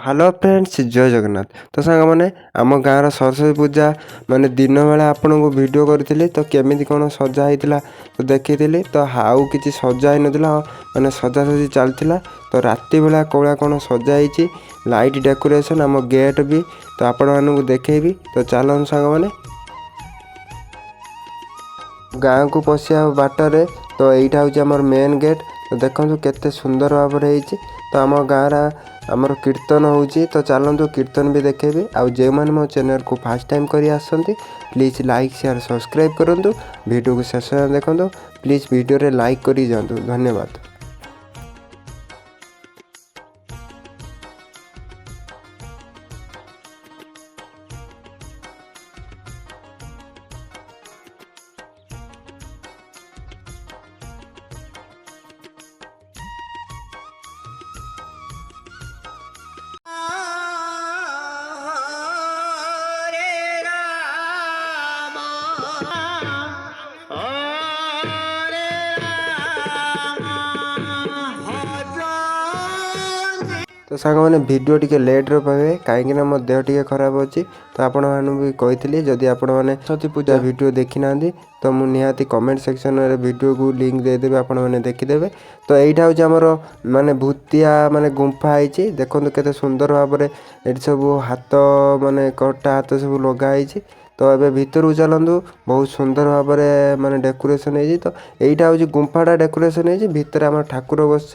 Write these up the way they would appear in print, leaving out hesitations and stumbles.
Hello friends जय जगन्नाथ। तो सांग मैंने आम गाँव सरस्वती पूजा माने दिन बेला आपन को वीडियो करी तो केमी कौन सजा होता तो देखी तो हाउ कि सजा ही नाला माने सजासजी चलता। तो राति बेला कौड़ा कौन सजाई लाइट डेकोरेशन आम गेट भी तो आपण मानू देखेबी। तो चलन सांग मैंने गाँव को पशिया बाटर तो यहाँ हूँ आम मेन गेट। तो देखो केते सुंदर भाव में होती। तो आम गाँव आमर कीर्तन होची तो चलतु कीर्तन भी देखेबी। आउ जो मैंने मो चैनल को फास्ट टाइम करी आसती प्लीज़ लाइक शेयर सब्सक्राइब करूँ। वीडियो को शेष देखो प्लीज़ वीडियो रे लाइक करी जातु। धन्यवाद। तो सांग मैंने वीडियो टी लेट्रे पाए कहीं मो देह टी खराब अच्छी। तो आपण भी कही जदि आपण मैंने सरस्वती पूजा वीडियो देखी ना तो मुझे निहाती कमेंट सेक्शन में वीडियो को लिंक देदेवी आपण मैंने देखीदे। तो यहाँ हूँ आमर माने भूतिया माने गुंफा होती देखो केते सुंदर भाव में ये सब हाथ माने कटा हाथ सब लगाई। तो ये भीतर को चलतु बहुत सुंदर भाव में माने डेकोरेशन हो। तो यहाँ हूँ गुंफाटा डेकोरेशन हो भितर आम ठाकुर बस।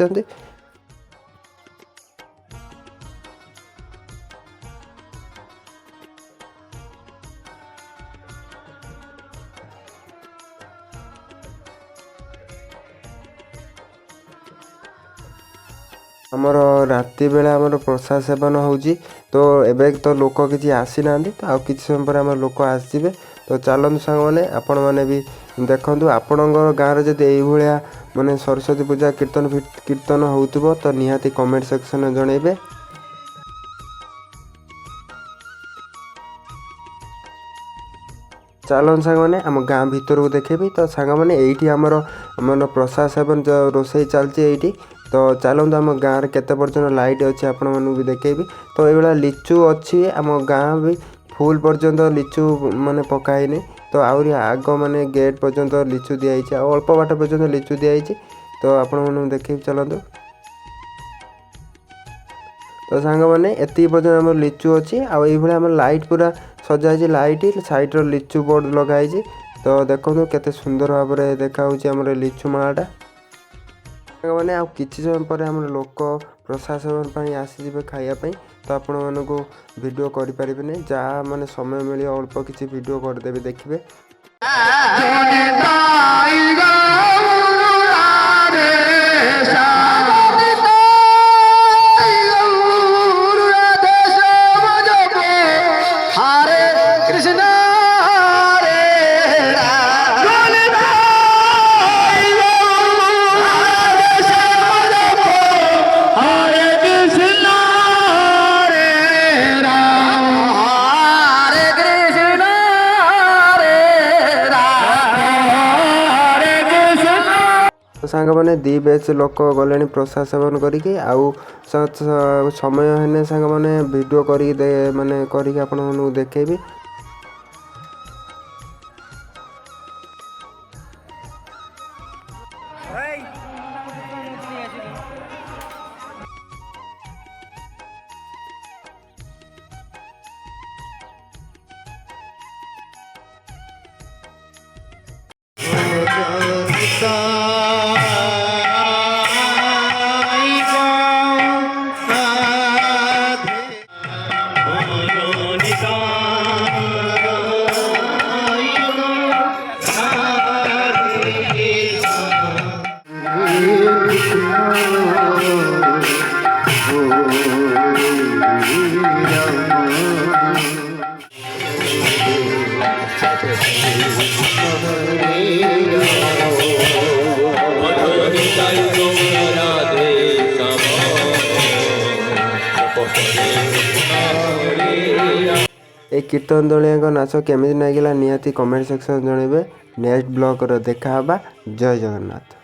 आमर राति बेला आमर प्रसाद सेवन होची। तो एबे तो लोक किसी आसी ना तो आउ किसी समय पर आम लोक आसवे। तो चलतु सांग मैंने आपण मैंने भी देखु आपण गाँव जब ये माने सरस्वती पूजा कीर्तन हो तो निहाती कमेंट सेक्शन में जनइबे। चलन सांग मैंने आम गाँ भीतर को देखेबी। तो सांग मैंने ये आमर मन प्रसाद सेवन जो रोसई चलती ये। तो चलतु आम गाँव में केते पर्यटन लाइट अच्छी आपण मानू भी देखेबी। तो ये लिचु अच्छी आम गाँ भी फुल पर्यंत लिचु माने पकाईनी। तो आहरी आग माने गेट पर्यंत लिचु दिखाई अल्प बाट पर्यंत लिचु दिखाई। तो आपण मानू देखेबी चलतु। तो सांग मैंने एति पर्यटन आम लिचु अच्छी आम लाइट पूरा सजाई लाइट साइड लिचु बोर्ड लगाई। तो देखो केते सुंदर भाव में देखा आम लिचु मालाटा। मैंने आ किसी समय पर आम लोक प्रसाद सेवन आसीजे खायापी। तो आपण मानक वीडियो करें जहाँ माने समय मिले अल्प किसी वीडियो करदेवी देखिए। सांग मैंने दी बेच लोक गले प्रसाद सेवन करके आउ समय हेने सांग मैंने वीडियो माने करके आपन देखेबी। ए कीर्तन दलिया नाच केमी लगे निहाती कमेंट सेक्शन जनइबे। नेक्स्ट ब्लॉग देखा जय जगन्नाथ।